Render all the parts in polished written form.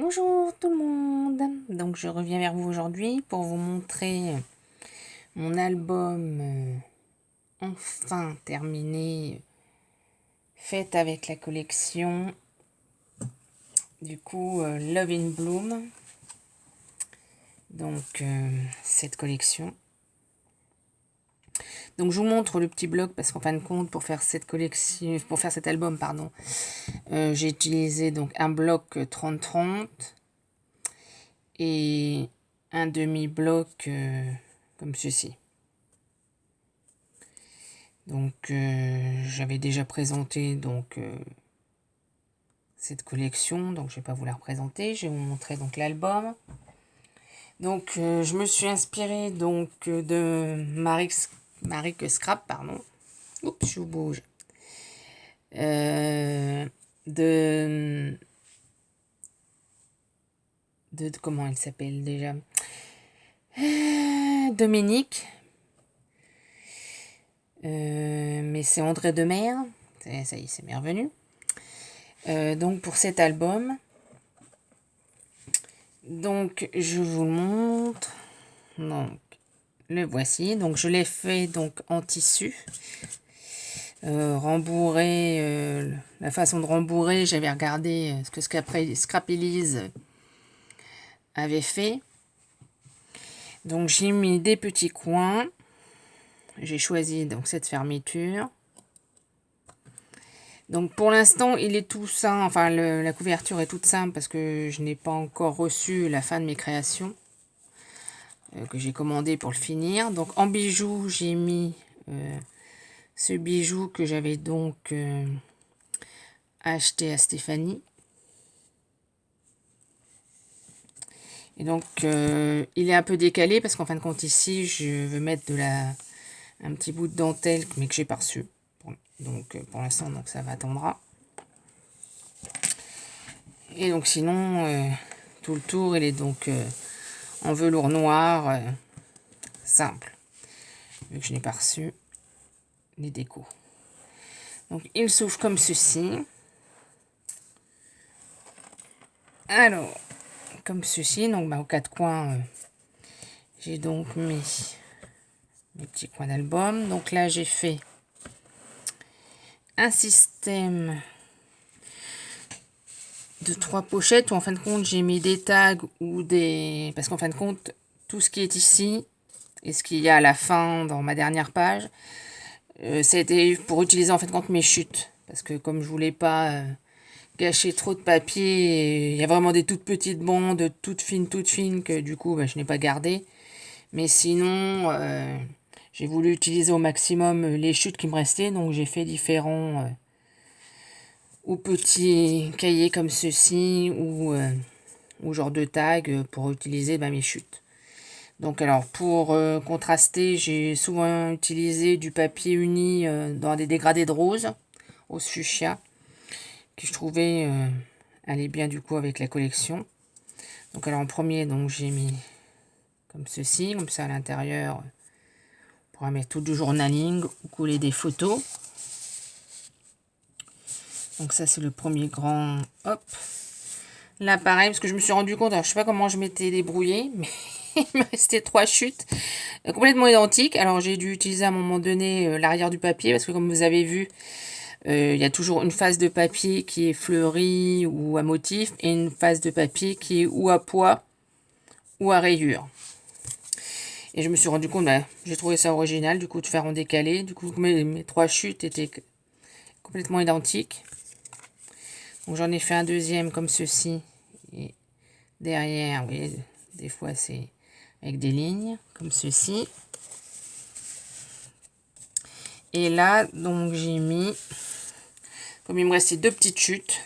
Bonjour tout le monde, donc je reviens vers vous aujourd'hui pour vous montrer mon album enfin terminé, fait avec la collection du coup Love in Bloom, donc cette collection. Donc je vous montre le petit bloc parce qu'en fin de compte pour faire cette collection, pour faire cet album pardon, j'ai utilisé donc un bloc 30-30 et un demi-bloc comme ceci. Donc j'avais déjà présenté donc cette collection, donc je vais pas vous la représenter, je vais vous montrer donc l'album. Donc je me suis inspirée donc de Maric Scrap, pardon. Oups, je bouge. De comment elle s'appelle déjà, Dominique. Mais c'est André Demer. Ça y est, c'est revenu. Donc pour cet album, donc je vous le montre. Donc le voici. Donc je l'ai fait donc en tissu. Rembourré, la façon de rembourrer, j'avais regardé ce que Scrapelise avait fait. Donc j'ai mis des petits coins. J'ai choisi donc cette fermeture. Donc pour l'instant il est tout simple, enfin la couverture est toute simple parce que je n'ai pas encore reçu la fin de mes créations que j'ai commandé pour le finir. Donc en bijoux j'ai mis ce bijou que j'avais donc acheté à Stéphanie. Et donc il est un peu décalé parce qu'en fin de compte ici je veux mettre un petit bout de dentelle mais que j'ai pas reçu. Donc pour l'instant donc ça va attendra. Et donc sinon tout le tour il est donc en velours noir simple vu que je n'ai pas reçu les décos. Donc il s'ouvre comme ceci. Alors comme ceci, donc aux quatre coins j'ai donc mis mes petits coins d'album. Donc là j'ai fait un système de 3 pochettes où en fin de compte j'ai mis des tags ou des... Parce qu'en fin de compte tout ce qui est ici et ce qu'il y a à la fin dans ma dernière page, c'était pour utiliser en fin de compte mes chutes. Parce que comme je voulais pas gâcher trop de papier, il y a vraiment des toutes petites bandes, toutes fines que du coup je n'ai pas gardé. Mais sinon j'ai voulu utiliser au maximum les chutes qui me restaient, donc j'ai fait différents ou petits cahiers comme ceci ou genre de tag pour utiliser mes chutes. Donc alors pour contraster, j'ai souvent utilisé du papier uni dans des dégradés de rose au fuchsia que je trouvais allait bien du coup avec la collection. Donc alors en premier donc j'ai mis comme ceci, comme ça à l'intérieur on pourra mettre tout du journaling ou coller des photos. Donc ça c'est le premier grand hop. Là pareil parce que je me suis rendu compte, alors je sais pas comment je m'étais débrouillée, mais il me restait 3 chutes complètement identiques. Alors j'ai dû utiliser à un moment donné l'arrière du papier parce que comme vous avez vu, il y a toujours une face de papier qui est fleurie ou à motif et une face de papier qui est ou à pois ou à rayures. Et je me suis rendu compte, j'ai trouvé ça original du coup de faire en décalé. Du coup mes 3 chutes étaient complètement identiques. Donc j'en ai fait un deuxième comme ceci. Et derrière, vous voyez, des fois c'est avec des lignes comme ceci. Et là, donc j'ai mis, comme il me restait 2 petites chutes,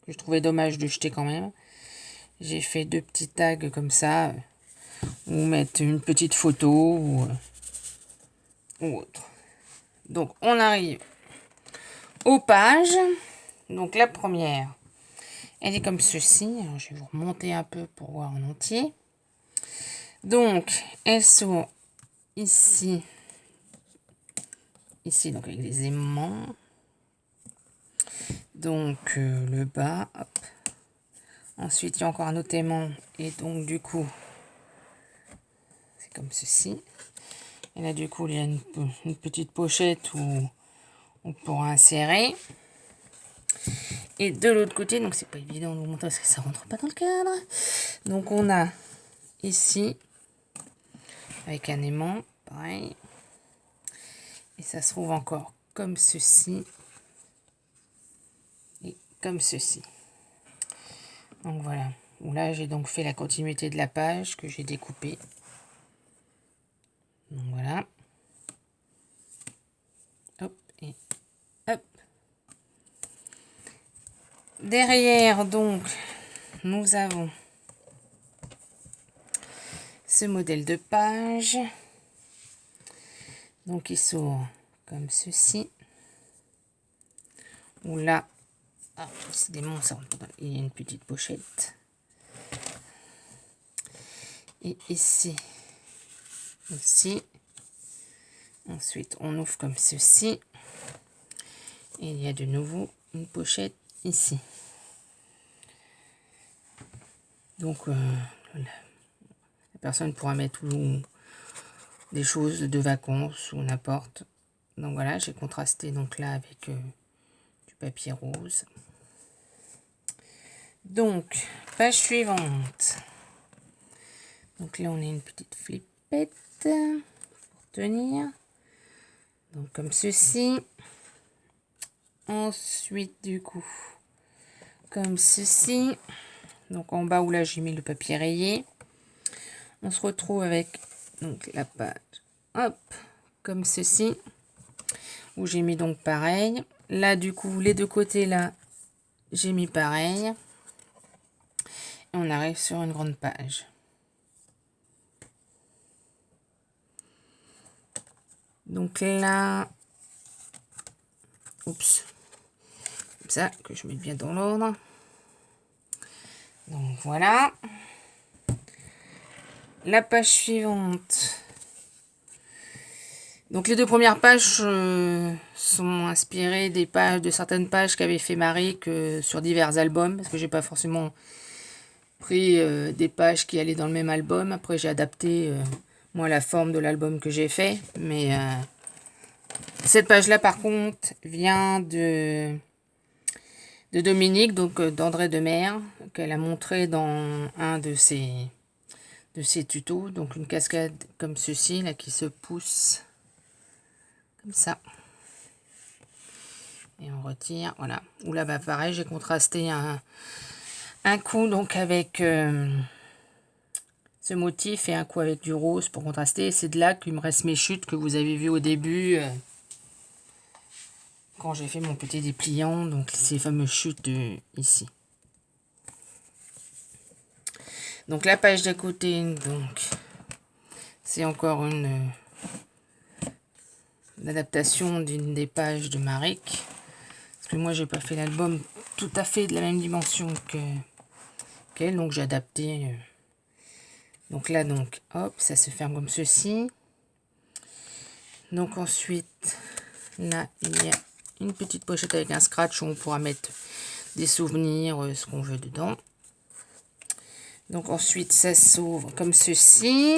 que je trouvais dommage de jeter quand même, j'ai fait 2 petits tags comme ça, ou mettre une petite photo ou autre. Donc on arrive aux pages. Donc la première, elle est comme ceci. Alors, je vais vous remonter un peu pour voir en entier. Donc elles sont ici donc avec des aimants. Donc le bas, hop, Ensuite, il y a encore un autre aimant. Et donc, du coup, c'est comme ceci. Et là, du coup, il y a une petite pochette où on pourra insérer. Et de l'autre côté, donc c'est pas évident de vous montrer parce que ça rentre pas dans le cadre. Donc, on a ici, avec un aimant, pareil. Et ça se trouve encore comme ceci. Et comme ceci. Donc voilà. Là, j'ai donc fait la continuité de la page que j'ai découpée. Donc voilà. Hop et hop. Derrière, donc, nous avons ce modèle de page. Donc, il s'ouvre comme ceci. Où là, décidément, ça rentre pas. Il y a une petite pochette. Et ici aussi. Ensuite, on ouvre comme ceci. Et il y a de nouveau une pochette ici. Donc, la personne pourra mettre des choses de vacances ou n'importe. Donc voilà, j'ai contrasté donc là avec du papier rose. Donc, page suivante. Donc là, on a une petite flippette pour tenir. Donc comme ceci. Ensuite, du coup, comme ceci. Donc en bas où là, j'ai mis le papier rayé. On se retrouve avec donc la page, hop, comme ceci. Où j'ai mis donc pareil. Là, du coup, les deux côtés, là, j'ai mis pareil. Et on arrive sur une grande page. Donc là, oups, comme ça, que je mette bien dans l'ordre. Donc voilà. La page suivante. Donc les deux premières pages sont inspirées des pages, de certaines pages qu'avait fait Marie sur divers albums, parce que j'ai pas forcément pris des pages qui allaient dans le même album. Après j'ai adapté moi la forme de l'album que j'ai fait, mais cette page là par contre vient de Dominique, donc d'André Demer, qu'elle a montré dans un de ses tutos. Donc une cascade comme ceci là qui se pousse comme ça. Et on retire, voilà. Ou là, bah, pareil, j'ai contrasté un coup donc avec ce motif et un coup avec du rose pour contraster. C'est de là qu'il me reste mes chutes que vous avez vues au début quand j'ai fait mon petit dépliant. Donc ces fameuses chutes ici. Donc la page d'à côté, donc c'est encore une adaptation d'une des pages de Maric. Parce que moi, j'ai pas fait l'album tout à fait de la même dimension qu'elle, donc j'ai adapté. Donc là, donc, hop, ça se ferme comme ceci. Donc ensuite, là, il y a une petite pochette avec un scratch où on pourra mettre des souvenirs, ce qu'on veut dedans. Donc ensuite, ça s'ouvre comme ceci.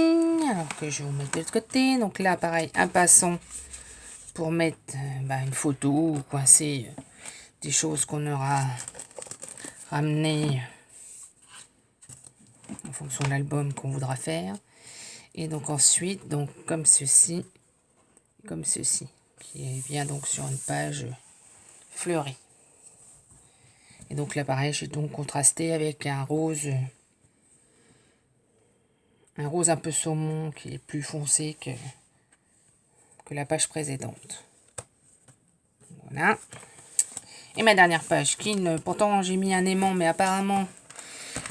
Alors que je vais vous mettre de l'autre côté. Donc là, pareil, un passant pour mettre une photo ou coincer des choses qu'on aura ramenées en fonction de l'album qu'on voudra faire. Et donc ensuite, donc comme ceci, qui vient donc sur une page fleurie. Et donc là pareil, j'ai donc contrasté avec un rose un peu saumon qui est plus foncé que la page précédente. Voilà. Et ma dernière page, pourtant j'ai mis un aimant, mais apparemment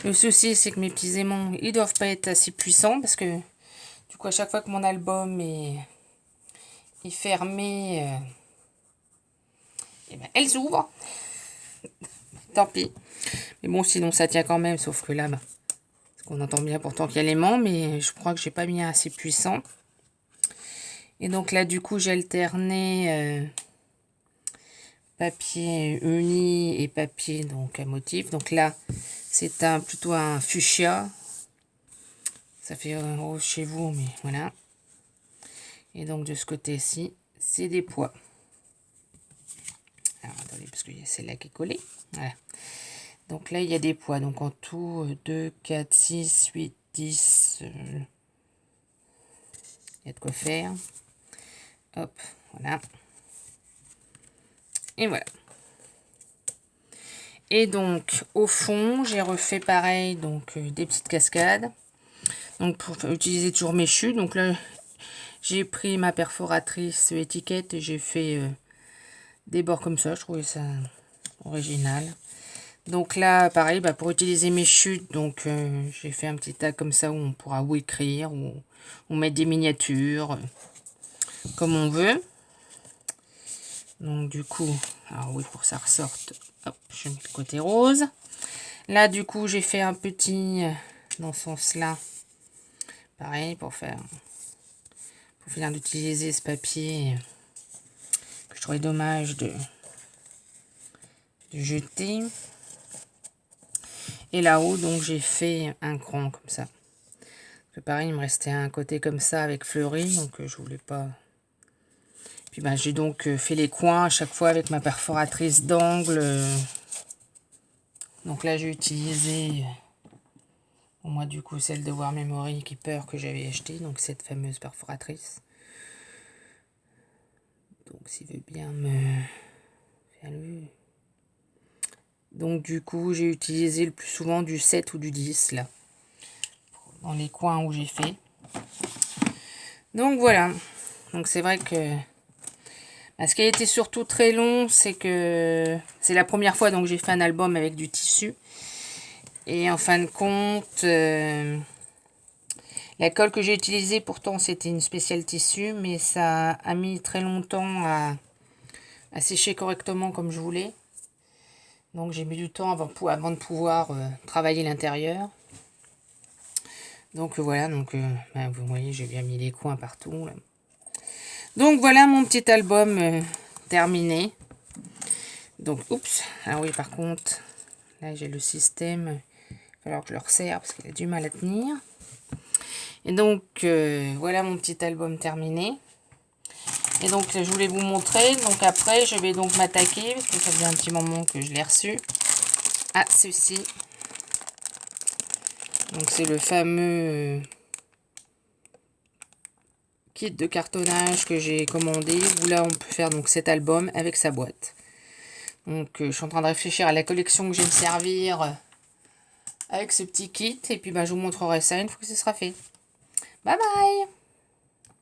le souci c'est que mes petits aimants, ils doivent pas être assez puissants parce que du coup à chaque fois que mon album est fermé, et ben, elles ouvrent. Tant pis. Mais bon, sinon ça tient quand même, sauf que là, parce qu'on entend bien pourtant qu'il y a l'aimant, mais je crois que j'ai pas mis un assez puissant. Et donc là, du coup, j'ai alterné papier uni et papier donc à motif. Donc là, c'est plutôt un fuchsia. Ça fait rose chez vous, mais voilà. Et donc de ce côté-ci, c'est des pois. Alors attendez, parce que c'est là qui est collé. Voilà. Donc là, il y a des pois. Donc en tout, 2, 4, 6, 8, 10. Il y a de quoi faire. Hop, voilà. Et voilà. Et donc, au fond, j'ai refait pareil, donc des petites cascades. Donc, pour utiliser toujours mes chutes. Donc là, j'ai pris ma perforatrice étiquette et j'ai fait des bords comme ça. Je trouvais ça original. Donc là, pareil, pour utiliser mes chutes, donc j'ai fait un petit tag comme ça où on pourra ou écrire ou mettre des miniatures, comme on veut. Donc du coup, alors oui, pour que ça ressorte, hop, je mets le côté rose. Là, du coup, j'ai fait un petit dans ce sens-là. Pareil, pour finir d'utiliser ce papier que je trouvais dommage de jeter. Et là-haut, donc, j'ai fait un cran comme ça. Que pareil, il me restait un côté comme ça avec fleuri, donc je voulais pas. Puis j'ai donc fait les coins à chaque fois avec ma perforatrice d'angle. Donc là, j'ai utilisé moi du coup celle de War Memory Keeper que j'avais acheté, donc cette fameuse perforatrice. Donc s'il veut bien me faire le... Donc du coup, j'ai utilisé le plus souvent du 7 ou du 10 là, dans les coins où j'ai fait. Donc voilà. Donc c'est vrai que ce qui a été surtout très long, c'est que c'est la première fois donc j'ai fait un album avec du tissu. Et en fin de compte, la colle que j'ai utilisée, pourtant c'était une spéciale tissu, mais ça a mis très longtemps à sécher correctement comme je voulais. Donc j'ai mis du temps avant de pouvoir travailler l'intérieur. Donc voilà, donc vous voyez, j'ai bien mis les coins partout. Là. Donc voilà mon petit album terminé. Donc, oups, ah oui, par contre, là j'ai le système, il va falloir que je le resserre parce qu'il a du mal à tenir. Et donc, voilà mon petit album terminé. Et donc, je voulais vous montrer. Donc après, je vais donc m'attaquer, parce que ça fait un petit moment que je l'ai reçu, à ceci. Donc c'est le fameux kit de cartonnage que j'ai commandé, où là on peut faire donc cet album avec sa boîte. Donc je suis en train de réfléchir à la collection que je vais me servir avec ce petit kit. Et puis je vous montrerai ça une fois que ce sera fait. Bye bye!